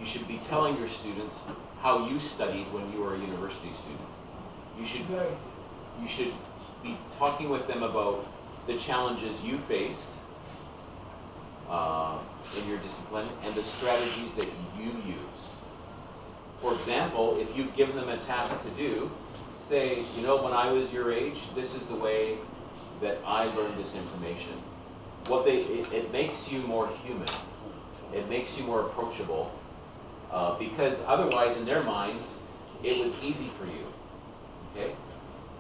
You should be telling your students how you studied when you were a university student. You should be talking with them about the challenges you faced in your discipline and the strategies that you used. For example, if you've given them a task to do, say, you know, when I was your age, this is the way that I learned this information. It makes you more human. It makes you more approachable. Because otherwise, in their minds, it was easy for you. Okay?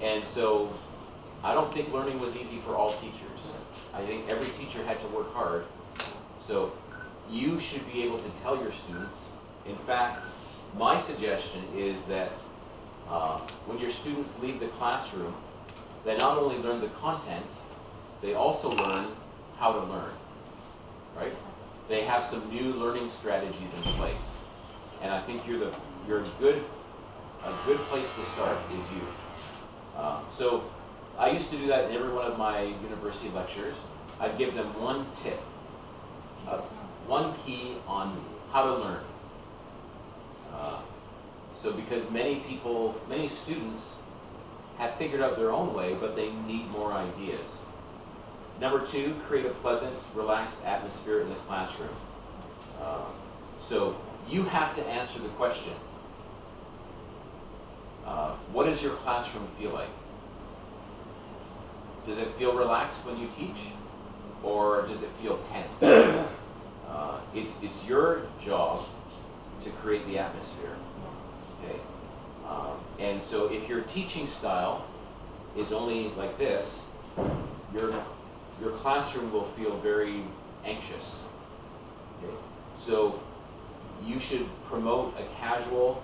And so, I don't think learning was easy for all teachers. I think every teacher had to work hard. So, you should be able to tell your students. In fact, my suggestion is that when your students leave the classroom, they not only learn the content, they also learn how to learn. Right? They have some new learning strategies in place. And I think you're a good place to start is you. So I used to do that in every one of my university lectures. I'd give them one tip, one key on how to learn. So because many students have figured out their own way, but they need more ideas. Number 2, create a pleasant, relaxed atmosphere in the classroom. So you have to answer the question, what does your classroom feel like? Does it feel relaxed when you teach? Or does it feel tense? It's your job to create the atmosphere. Okay? And so if your teaching style is only like this, your classroom will feel very anxious. Okay? So you should promote a casual,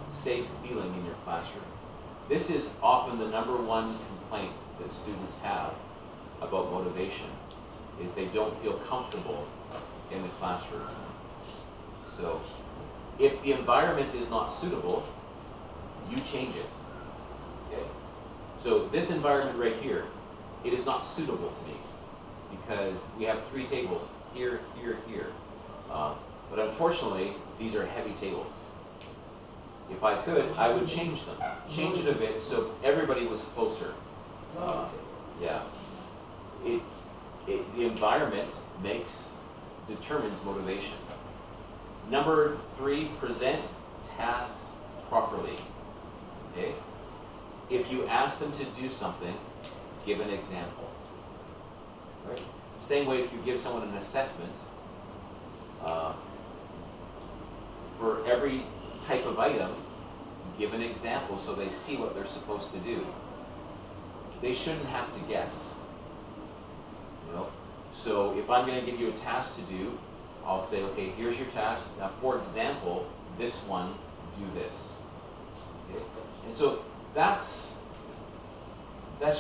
safe feeling in your classroom. This is often the #1 complaint that students have about motivation, is they don't feel comfortable in the classroom. So if the environment is not suitable, you change it. Okay? So this environment right here, it is not suitable to me because we have 3 tables, here, here, here. But unfortunately, these are heavy tables. If I could, I would change them. Change it a bit so everybody was closer. Yeah. The environment determines motivation. Number 3, present tasks properly. Okay? If you ask them to do something, give an example. Right? Same way if you give someone an assessment, for every type of item, give an example so they see what they're supposed to do. They shouldn't have to guess. You know? So if I'm going to give you a task to do, I'll say, okay, here's your task. Now, for example, this one, do this. Okay? And so that's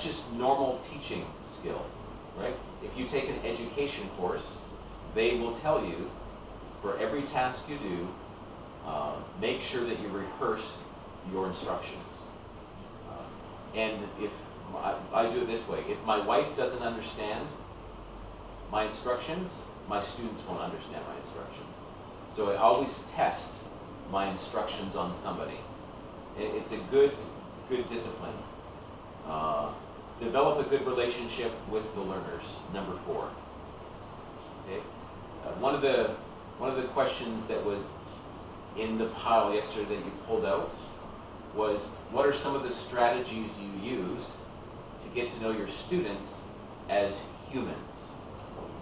just normal teaching skill, right? If you take an education course, they will tell you for every task you do, make sure that you rehearse your instructions. And if I do it this way, if my wife doesn't understand my instructions, my students won't understand my instructions. So I always test my instructions on somebody. It's a good discipline. Develop a good relationship with the learners, number 4. Okay? One of the questions that was in the pile yesterday that you pulled out was, what are some of the strategies you use to get to know your students as humans?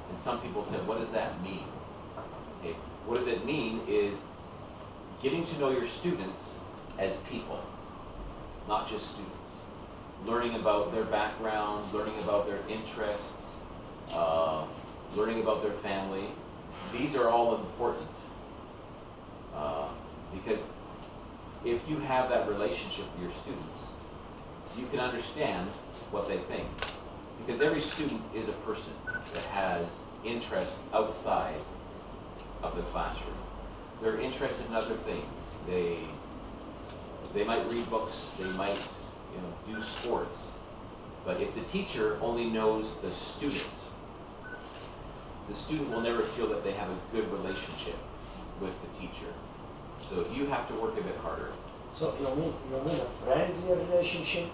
And some people said, what does that mean? Okay. What does it mean is getting to know your students as people, not just students. Learning about their background, learning about their interests, learning about their family. These are all important. Because if you have that relationship with your students, you can understand what they think. Because every student is a person that has interests outside of the classroom. They're interested in other things. They might read books, they might do sports. But if the teacher only knows the student will never feel that they have a good relationship with the teacher. So you have to work a bit harder. So you mean a friendly relationship?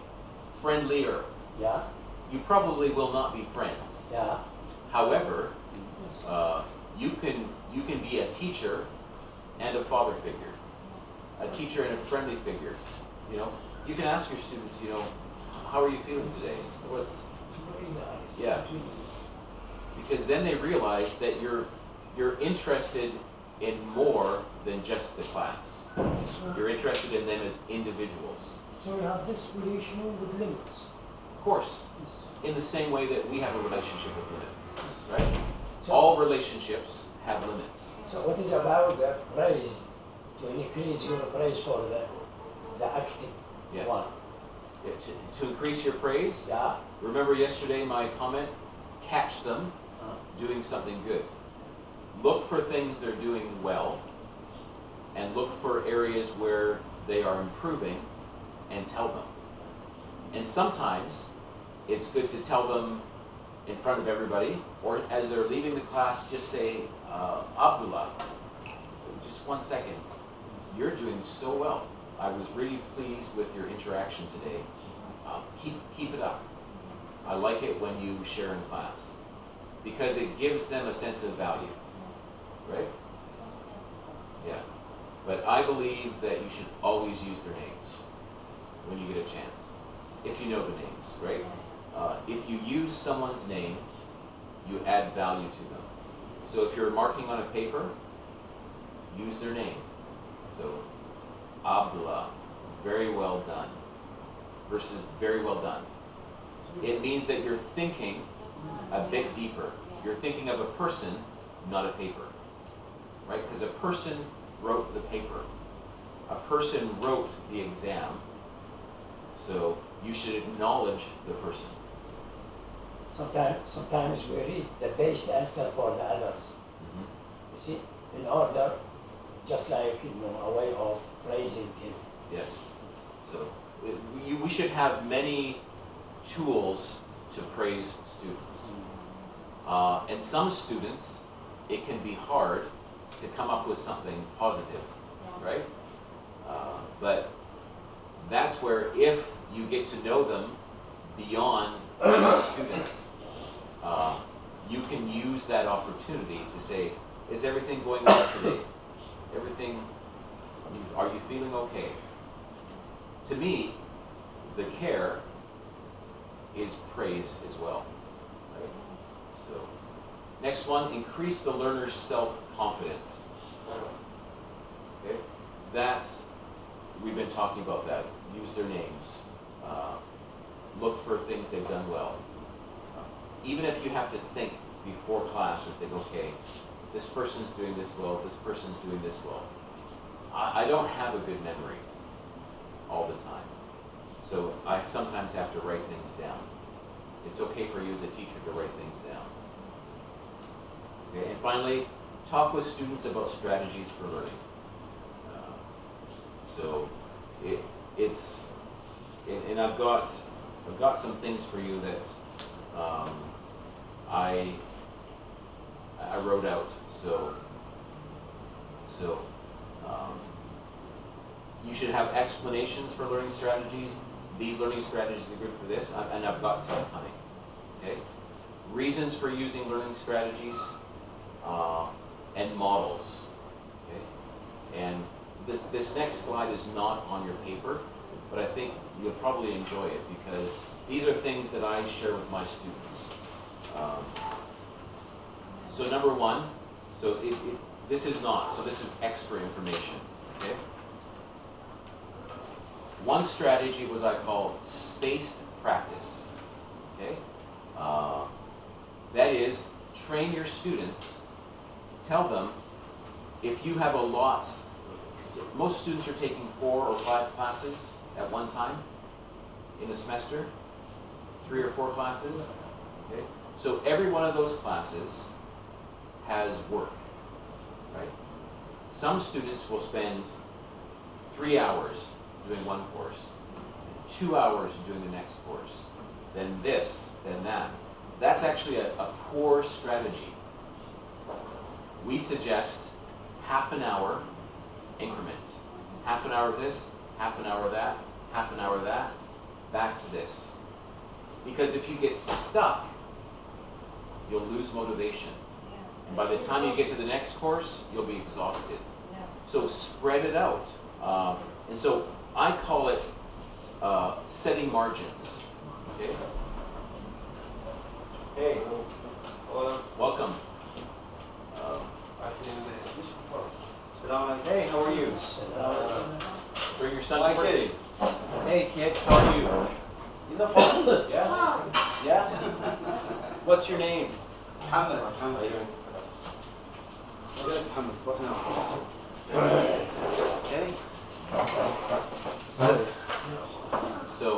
Friendlier. Yeah. You probably will not be friends. Yeah. However, you can be a teacher and a father figure, a teacher and a friendly figure. You know, you can ask your students, you know, how are you feeling today? What's yeah. Because then they realize that you're interested in more than just the class. You're interested in them as individuals. So you have this relation with limits. Of course, in the same way that we have a relationship with limits, right? All relationships have limits. So what is about the praise to increase your praise for the active Yes. one? Yeah, to increase your praise, Yeah. remember yesterday my comment, catch them doing something good. Look for things they're doing well, and look for areas where they are improving, and tell them. And sometimes it's good to tell them in front of everybody, or as they're leaving the class, just say, Abdullah, just 1 second, you're doing so well. I was really pleased with your interaction today. Keep it up. I like it when you share in class, because it gives them a sense of value, right? Yeah. But I believe that you should always use their names when you get a chance, if you know the names, right? If you use someone's name, you add value to them. So if you're marking on a paper, use their name. So, Abdullah, very well done, versus very well done. It means that you're thinking a bit deeper. You're thinking of a person, not a paper, right? Because a person wrote the paper. A person wrote the exam. So you should acknowledge the person. Sometimes we read the best answer for the others. You see, in order, just like a way of praising him. Yes. So we should have many tools to praise students. And some students, it can be hard to come up with something positive, right? But that's where, if you get to know them beyond other students, you can use that opportunity to say, is everything going well today? Everything, are you feeling okay? To me, the care is praise as well. Right? So, next one, increase the learner's self-confidence. Okay? That's, we've been talking about that. Use their names. Look for things they've done well. Even if you have to think before class and think, okay, this person's doing this well, this person's doing this well. I don't have a good memory all the time. So I sometimes have to write things down. It's okay for you as a teacher to write things down. Okay, and finally, talk with students about strategies for learning. So it's, and I've got some things for you that I wrote out. So you should have explanations for learning strategies. These learning strategies are good for this, and I've got some coming. Okay, reasons for using learning strategies and models. Okay, and this next slide is not on your paper, but I think you'll probably enjoy it because these are things that I share with my students. So number one, so this is extra information. Okay. One strategy was I call spaced practice. Okay, that is, train your students. Tell them if you have a lot. Most students are taking 4 or 5 classes at one time in a semester, 3 or 4 classes. Okay, so every one of those classes has work, right? Some students will spend 3 hours doing one course, 2 hours doing the next course, then this, then that. That's actually a poor strategy. We suggest half an hour increments. Half an hour of this, half an hour of that, half an hour of that, back to this. Because if you get stuck, you'll lose motivation. And by the time you get to the next course, you'll be exhausted. So spread it out. And so I call it setting margins. Okay? Hey, welcome. Hey, how are you? Bring your son to birthday. Hey, kid, how are you? You look fun. Yeah? Yeah? What's your name? محمد. How are you doing? محمد روح نام. Okay. So,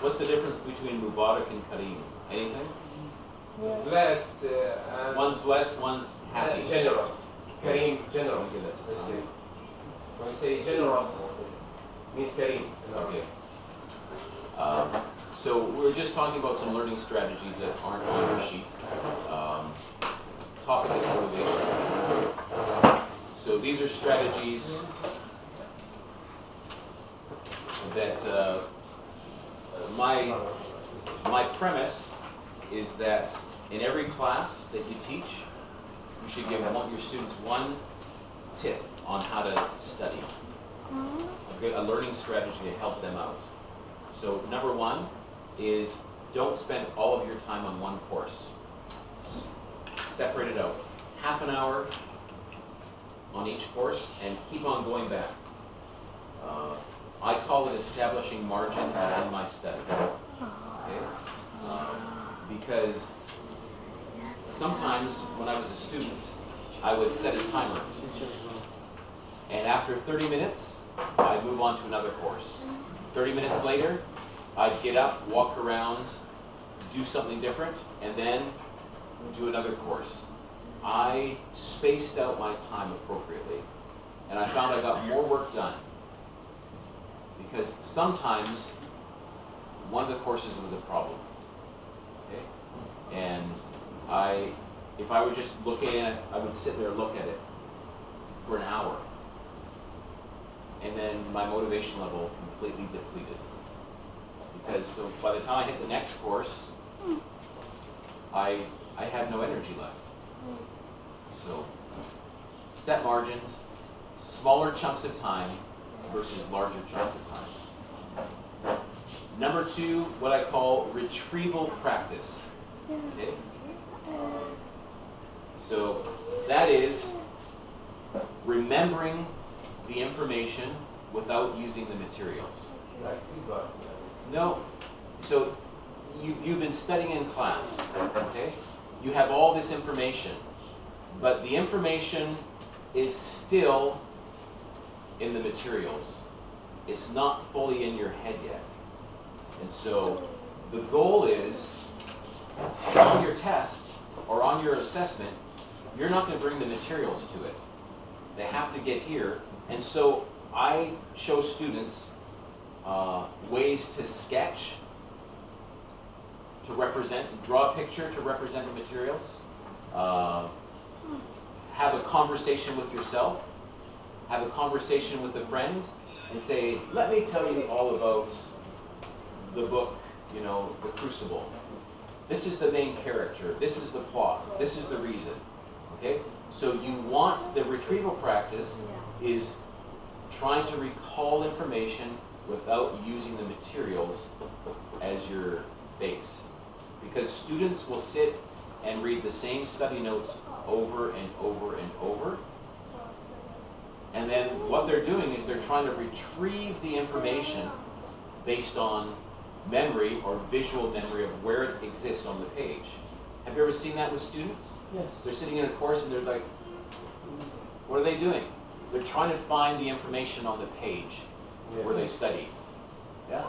what's the difference between Mubarak and Kareem? Anything? Blessed, One's blessed, one's happy. generous. Kareem, generous. Okay, that's Let's a say. When we say generous, means Kareem. Okay. So we're just talking about some learning strategies that aren't on your sheet. Topic is motivation. So these are strategies that my premise is that in every class that you teach, you should give your students one tip on how to study. A learning strategy to help them out. So number one is don't spend all of your time on one course. Separate it out. Half an hour on each course and keep on going back. I call it establishing margins in my study. Okay? Because sometimes when I was a student, I would set a timer. And after 30 minutes, I'd move on to another course. 30 minutes later, I'd get up, walk around, do something different, and then do another course. I spaced out my time appropriately, and I found I got more work done. Because sometimes one of the courses was a problem. Okay? And if I were just looking at it, I would sit there and look at it for an hour. And then my motivation level completely depleted. Because so by the time I hit the next course, I had no energy left. So set margins, smaller chunks of time versus larger chunks of time. Number two, what I call retrieval practice. Okay? So that is remembering the information without using the materials. No. So you've been studying in class, okay? You have all this information, but the information is still in the materials. It's not fully in your head yet. And so the goal is, on your test or on your assessment, you're not going to bring the materials to it. They have to get here. And so I show students ways to sketch, to represent, draw a picture to represent the materials, have a conversation with yourself, have a conversation with a friend, and say, let me tell you all about the book, The Crucible. This is the main character, this is the plot, this is the reason, okay? So you want, the retrieval practice is trying to recall information without using the materials as your base. Because students will sit and read the same study notes over and over and over. And then what they're doing is they're trying to retrieve the information based on memory or visual memory of where it exists on the page. Have you ever seen that with students? Yes. They're sitting in a course and they're like, what are they doing? They're trying to find the information on the page where they studied. Yeah?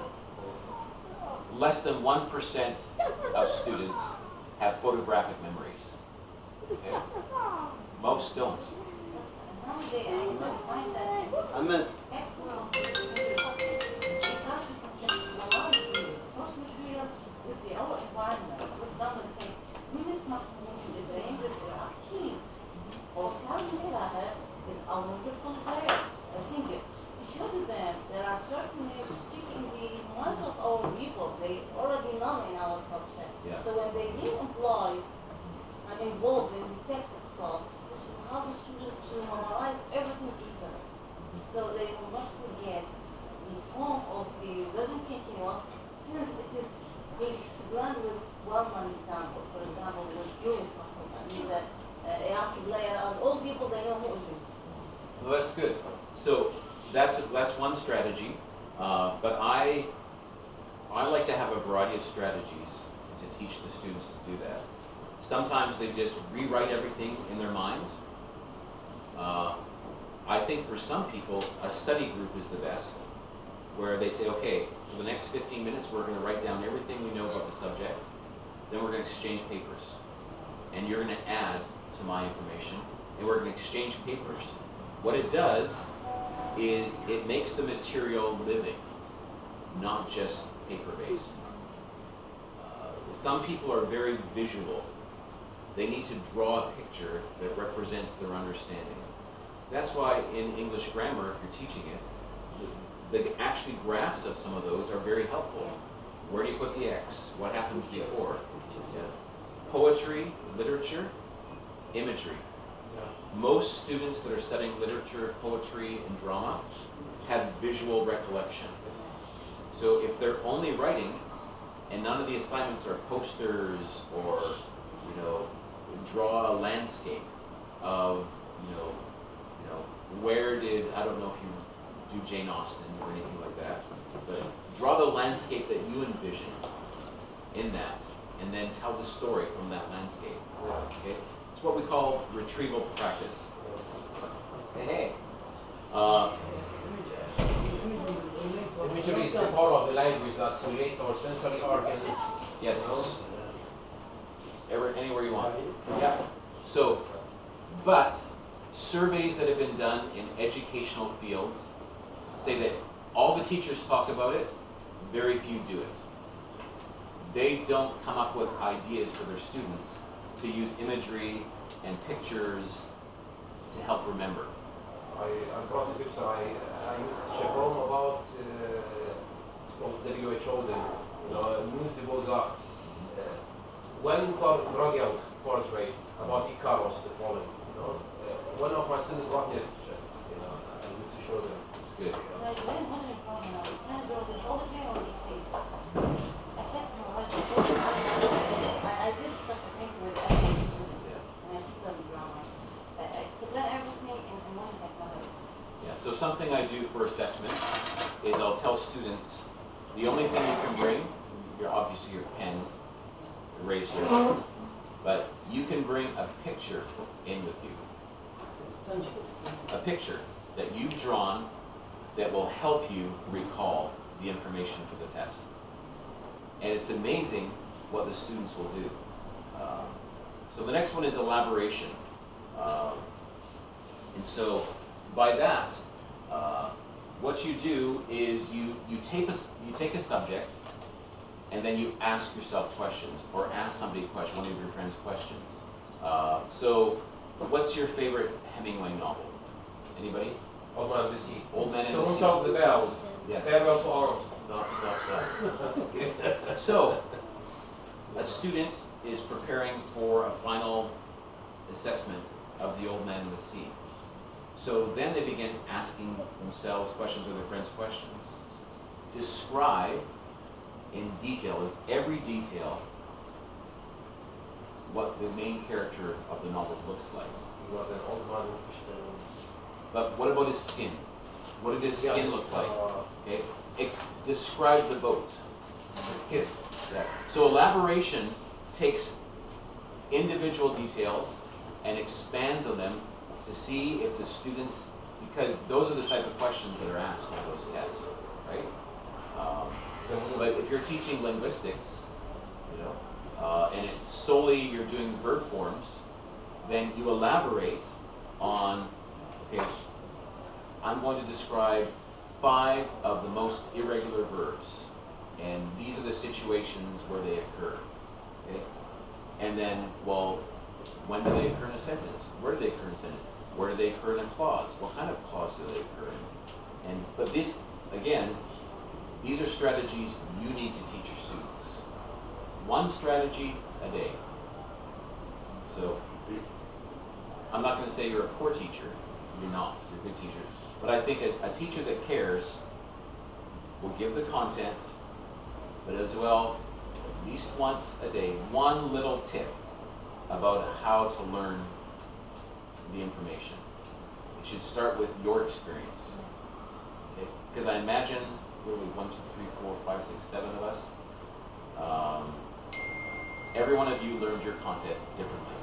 Less than 1% of students have photographic memories. Okay? Most don't. Ahmed. they already know in our culture. Yeah. So when they get employed and involved in the text itself, this will help the student to memorize everything easily. So they will not forget the form of the present continuous, since it is being explained with well-known example. For example, with Julius Mahmoud, he's a Iraqi player, and all people they know who is him. Well, that's good. So that's one strategy, but I like to have a variety of strategies to teach the students to do that. Sometimes they just rewrite everything in their minds. I think for some people, a study group is the best, where they say, okay, for the next 15 minutes, we're going to write down everything we know about the subject, then we're going to exchange papers, and you're going to add to my information, and we're going to exchange papers. What it does is it makes the material living, not just paper-based. Some people are very visual. They need to draw a picture that represents their understanding. That's why in English grammar, if you're teaching it, the actually graphs of some of those are very helpful. Where do you put the X? What happens before? Yeah. Poetry, literature, imagery. Most students that are studying literature, poetry, and drama have visual recollection. So if they're only writing, and none of the assignments are posters or, draw a landscape of, where did, I don't know if you do Jane Austen or anything like that, but draw the landscape that you envision in that, and then tell the story from that landscape. Okay? It's what we call retrieval practice. Hey. Imagery is the part of the language that simulates our sensory organs. Yes. Anywhere you want. Yeah. So, but surveys that have been done in educational fields say that all the teachers talk about it, very few do it. They don't come up with ideas for their students to use imagery and pictures to help remember. I brought a picture. I used Chevron about WHO, the news goes up. When Dragons portrait about Icarus, the fallen, one of my students brought me a picture. I used to show them. It's good. I did such a thing with every student, and I teach them drama. Explain everything in one technology. Yeah, so something I do for assessment is I'll tell students the only thing you can bring, obviously your pen, eraser, but you can bring a picture in with you. A picture that you've drawn that will help you recall the information for the test. And it's amazing what the students will do. So the next one is elaboration. And so by that, what you do is you take a subject and then you ask yourself questions, or ask somebody a question, one of your friends questions. So what's your favorite Hemingway novel? Anybody? Old Man in the Sea. Old Man in the Sea. Don't Talk the Bells. Yes. Farewell to Arms. Stop. So, a student is preparing for a final assessment of the Old Man in the Sea. So then they begin asking themselves questions or their friends questions. Describe in detail, in every detail, what the main character of the novel looks like. He was an old man who fished alone. But what about his skin? What did his skin look like? Okay. Describe the boat. The skin. Yeah. So elaboration takes individual details and expands on them to see if the students, because those are the type of questions that are asked on those tests, right? But if you're teaching linguistics, and it's solely you're doing verb forms, then you elaborate on, okay, I'm going to describe 5 of the most irregular verbs, and these are the situations where they occur, okay? And then, well, when do they occur in a sentence? Where do they occur in a sentence? Where do they occur in a clause? What kind of clause do they occur in? But this, again, these are strategies you need to teach your students. one strategy a day. So I'm not going to say you're a poor teacher. You're not. You're a good teacher. But I think a teacher that cares will give the content, but as well, at least once a day, one little tip about how to learn the information. It should start with your experience. Okay? Because I imagine, what are we, 1, 2, 3, 4, 5, 6, 7 of us? Every one of you learned your content differently.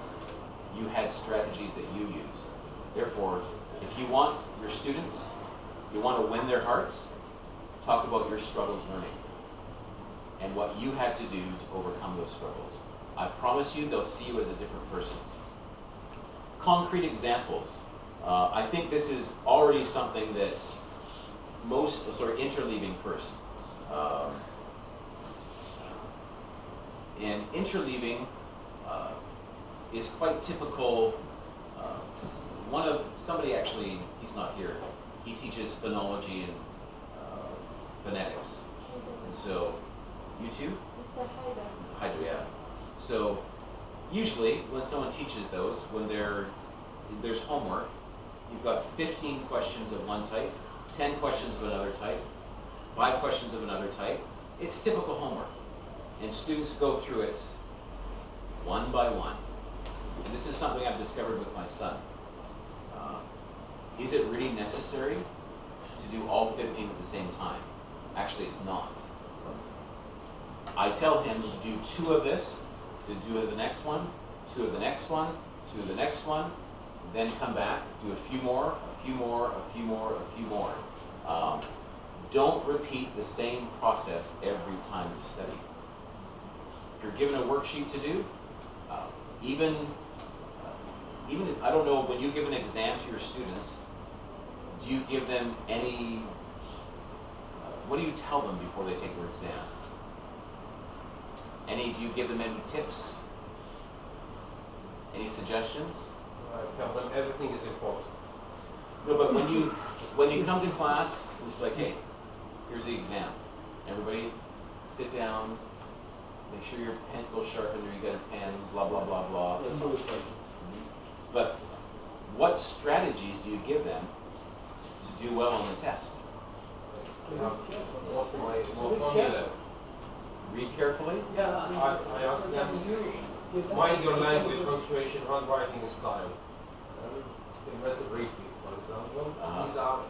You had strategies that you use. Therefore, if you want your students, you want to win their hearts, talk about your struggles learning and what you had to do to overcome those struggles. I promise you they'll see you as a different person. Concrete examples. I think this is already something that interleaving first. And interleaving is quite typical. Somebody actually, he's not here, he teaches phonology and phonetics. And so, you too? Mr. Haider. Haider, yeah. So, usually when someone teaches those, when there's homework, you've got 15 questions of one type, 10 questions of another type, 5 questions of another type. It's typical homework. And students go through it one by one. And this is something I've discovered with my son. Is it really necessary to do all 15 at the same time? Actually, it's not. I tell him to do 2 of this, to do the next one, 2 of the next one, 2 of the next one, then come back, do a few more, a few more, a few more, a few more. Don't repeat the same process every time you study. If you're given a worksheet to do, even if, I don't know, when you give an exam to your students, do you give them any, what do you tell them before they take their exam? Do you give them any tips? Any suggestions? I tell them everything is important. No, but when you come to class, it's like, hey, here's the exam. Everybody sit down, make sure your pencil's sharpened or you got a pen, blah, blah, blah, blah. But what strategies do you give them to do well on the test? What's my formula? Read carefully. Yeah, I ask them, mind your language, punctuation, handwriting style. Invent briefly, for example. These are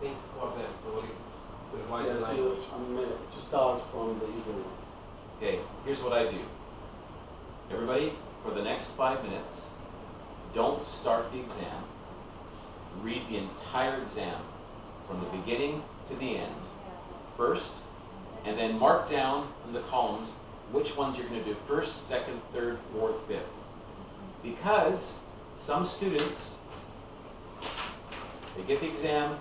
things for them to revise the language. To start from the easy one. Okay, here's what I do. Everybody, for the next 5 minutes, don't start the exam. Read the entire exam from the beginning to the end first, and then mark down in the columns which ones you're going to do first, second, third, fourth, fifth. Because some students, they get the exam,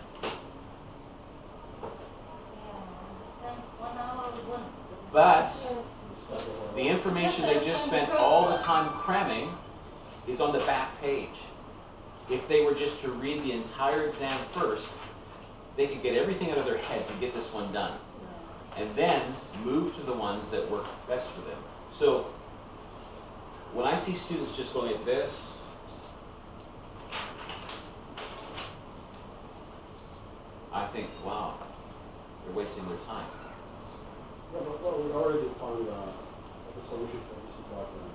but the information they just spent all the time cramming is on the back page. If they were just to read the entire exam first, they could get everything out of their head to get this one done. And then move to the ones that work best for them. So when I see students just going like this, I think, wow, they're wasting their time. Yeah, but well, we already found a solution for this problem.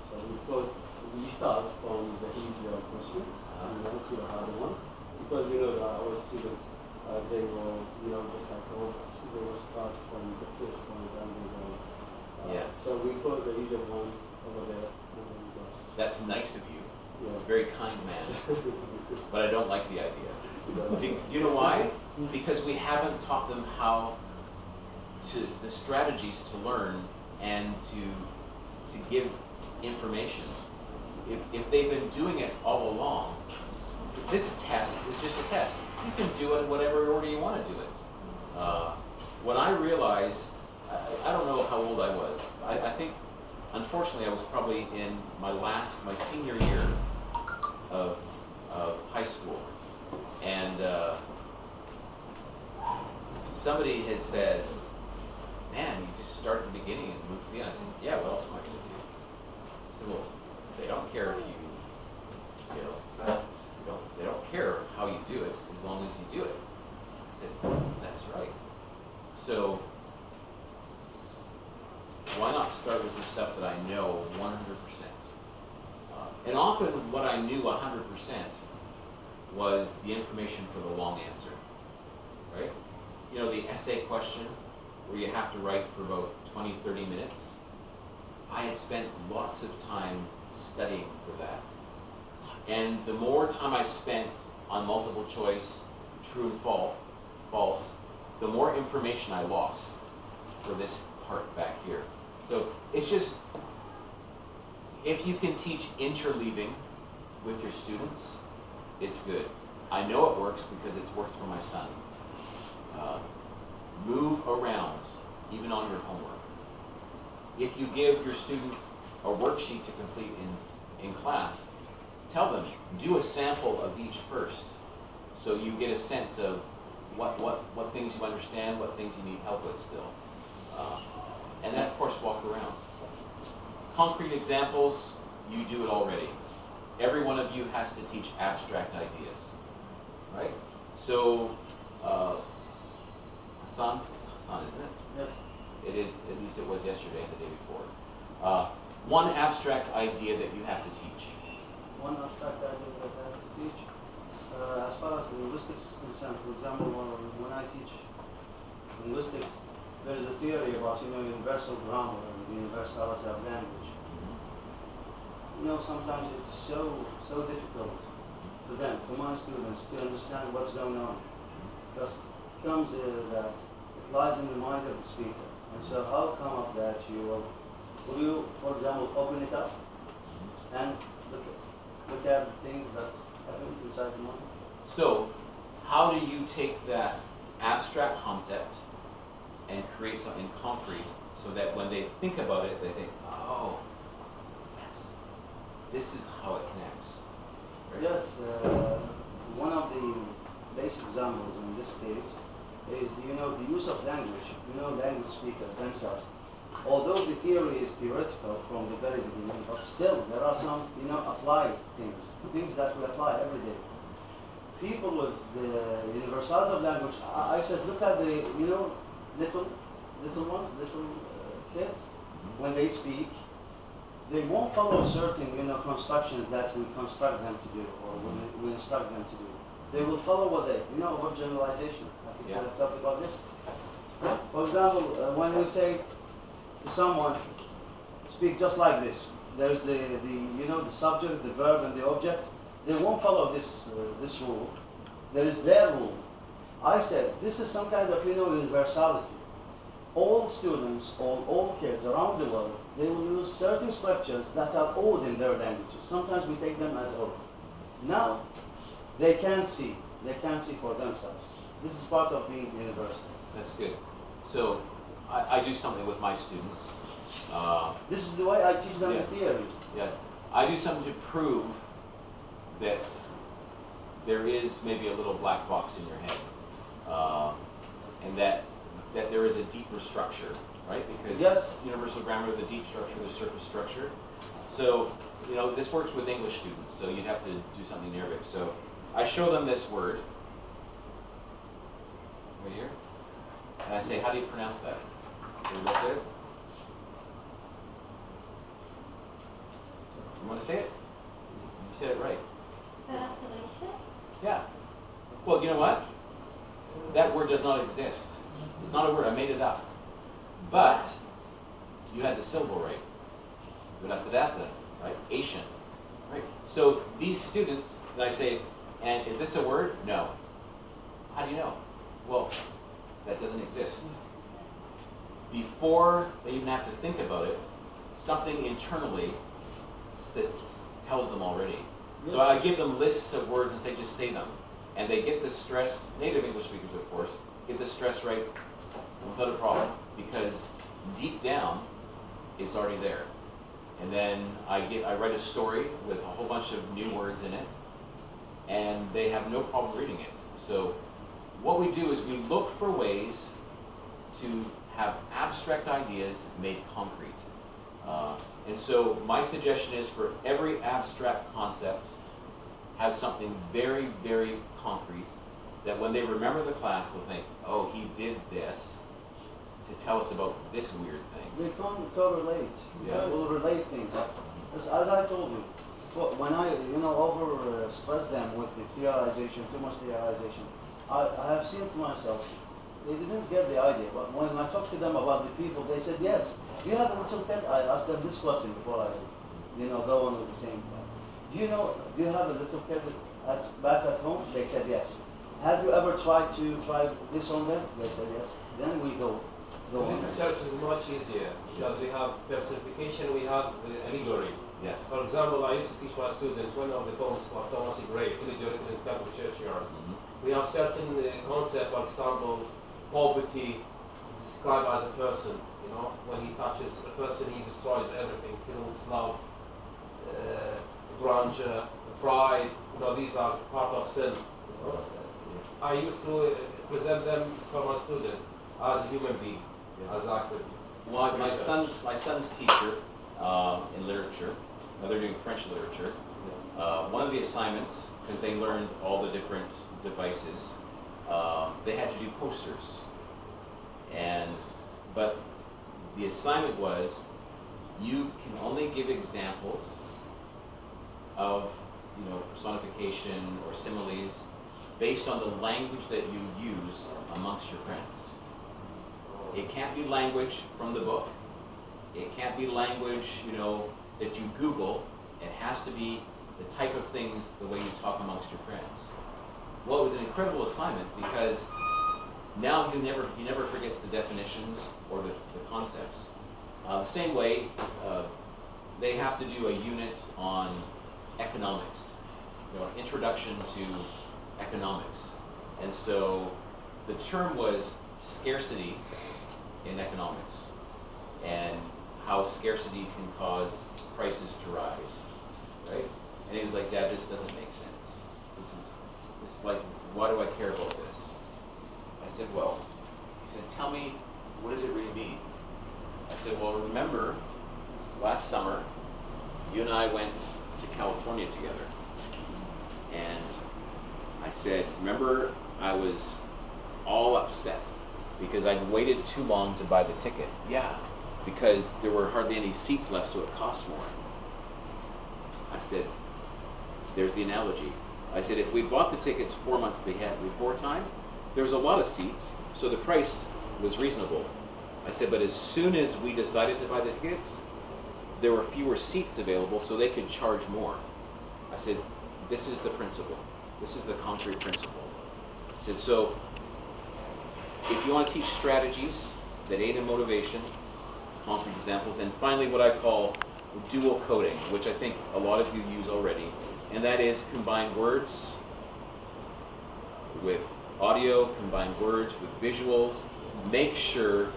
So we start from the easier question and then to the harder one, because we know that our students they will, just like they will start from the first point and they will. Yeah. So we put the easier one over there and then we go. That's nice of you. Yeah. Very kind man. But I don't like the idea. Do you know why? Because we haven't taught them the strategies to learn and to give information. If they've been doing it all along, this test is just a test. You can do it in whatever order you want to do it. When I realized, I don't know how old I was. I think, unfortunately, I was probably in my senior year of high school. And somebody had said, man, you just start at the beginning and move to the end. I said, yeah, what else am I going to do? start with the stuff that I know 100%. And often what I knew 100% was the information for the long answer, right? You know, the essay question where you have to write for about 20, 30 minutes. I had spent lots of time studying for that. And the more time I spent on multiple choice, true and false, the more information I lost for this part back here. So it's just, if you can teach interleaving with your students, it's good. I know it works because it's worked for my son. Move around, even on your homework. If you give your students a worksheet to complete in class, tell them, do a sample of each first, so you get a sense of what things you understand, what things you need help with still. And then, of course, walk around. Concrete examples, you do it already. Every one of you has to teach abstract ideas, right? So, Hassan, it's Hassan, isn't it? Yes. It is, at least it was yesterday and the day before. One abstract idea that you have to teach. One abstract idea that I have to teach, as far as linguistics is concerned, for example, when I teach linguistics, there is a theory about, universal grammar and the universality of language. Sometimes it's so difficult for them, for my students, to understand what's going on. Because it comes that it lies in the mind of the speaker. And so how come up that will you, for example, open it up and look at the things that happen inside the mind? So, how do you take that abstract concept and create something concrete so that when they think about it, they think, oh, this is how it connects. Right? Yes, one of the basic examples in this case is, the use of language, language speakers themselves. Although the theory is theoretical from the very beginning, but still there are some, applied things that we apply every day. People with the universality of language, I said, look at the, little kids, when they speak, they won't follow certain, constructions that we construct them to do, or we instruct them to do. They will follow what they, about generalization. I think I've talked about this. For example, when we say to someone, speak just like this, there's the subject, the verb, and the object. They won't follow this rule. There is their rule. I said, this is some kind of, universality. All students, all kids around the world, they will use certain structures that are odd in their languages. Sometimes we take them as odd. Now, they can see for themselves. This is part of being universal. That's good. So, I do something with my students. This is the way I teach them the theory. Yeah, I do something to prove that there is maybe a little black box in your head, and that there is a deeper structure, right? Because universal grammar, the deep structure, the surface structure. So, this works with English students, so you'd have to do something in Arabic. So, I show them this word, right here, and I say, how do you pronounce that? They look at it. You want to say it? You said it right. Yeah. Well, you know what? That word does not exist. It's not a word. I made it up. But you had the syllable right. Right? Asian. Right? So these students, and I say, and is this a word? No. How do you know? Well, that doesn't exist. Before they even have to think about it, something internally tells them already. So I give them lists of words and say, just say them. And they get the stress, native English speakers of course, get the stress right without a problem, because deep down, it's already there. And then I write a story with a whole bunch of new words in it, and they have no problem reading it. So what we do is we look for ways to have abstract ideas made concrete. And so my suggestion is, for every abstract concept, have something very, very concrete that when they remember the class, they'll think, oh, he did this to to tell us about this weird thing. They can't correlate. Yeah. They will relate things. As I told you, when I over stress them with the theorization, too much theorization, I have seen to myself, they didn't get the idea. But when I talked to them about the people, they said yes. Do you have a little pet? I asked them this question before I, go on with the same thing. Do you have a little pet back at home? They said yes. Have you ever tried this on them? They said yes. Then we go on. The church is much easier because we have personification, we have allegory. Yes. For example, I used to teach my students one of the poems for Thomas Gray, Killed in the Catholic Churchyard. We have certain concept, for example, poverty described as a person. When he touches a person, he destroys everything, kills, love, grandeur, pride. These are part of sin. I used to present them for my student as a human being, as active. Well, my son's teacher in literature. Now they're doing French literature. One of the assignments, because they learned all the different devices, they had to do posters. But the assignment was, you can only give examples of personification or similes based on the language that you use amongst your friends. It can't be language from the book. It can't be language, that you Google. It has to be the type of things, the way you talk amongst your friends. Well, it was an incredible assignment because now he never forgets the definitions or the concepts. The same way, they have to do a unit on economics, introduction to economics. And so the term was scarcity in economics and how scarcity can cause prices to rise, right? And he was like, Dad, this doesn't make sense. This is like, why do I care about this? I said, well, he said, tell me, what does it really mean? I said, well, remember, last summer, you and I went to California together. And I said, remember, I was all upset because I'd waited too long to buy the ticket. Yeah, because there were hardly any seats left, so it cost more. I said, there's the analogy. I said, if we bought the tickets 4 months before time, there was a lot of seats, so the price was reasonable. I said, but as soon as we decided to buy the tickets, there were fewer seats available, so they could charge more. I said, this is the principle. This is the concrete principle. I said, so if you want to teach strategies that aid in motivation, concrete examples, and finally what I call dual coding, which I think a lot of you use already, and that is combine words with audio, combine words with visuals. Make sure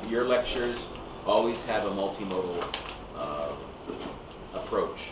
your lectures always have a multimodal approach.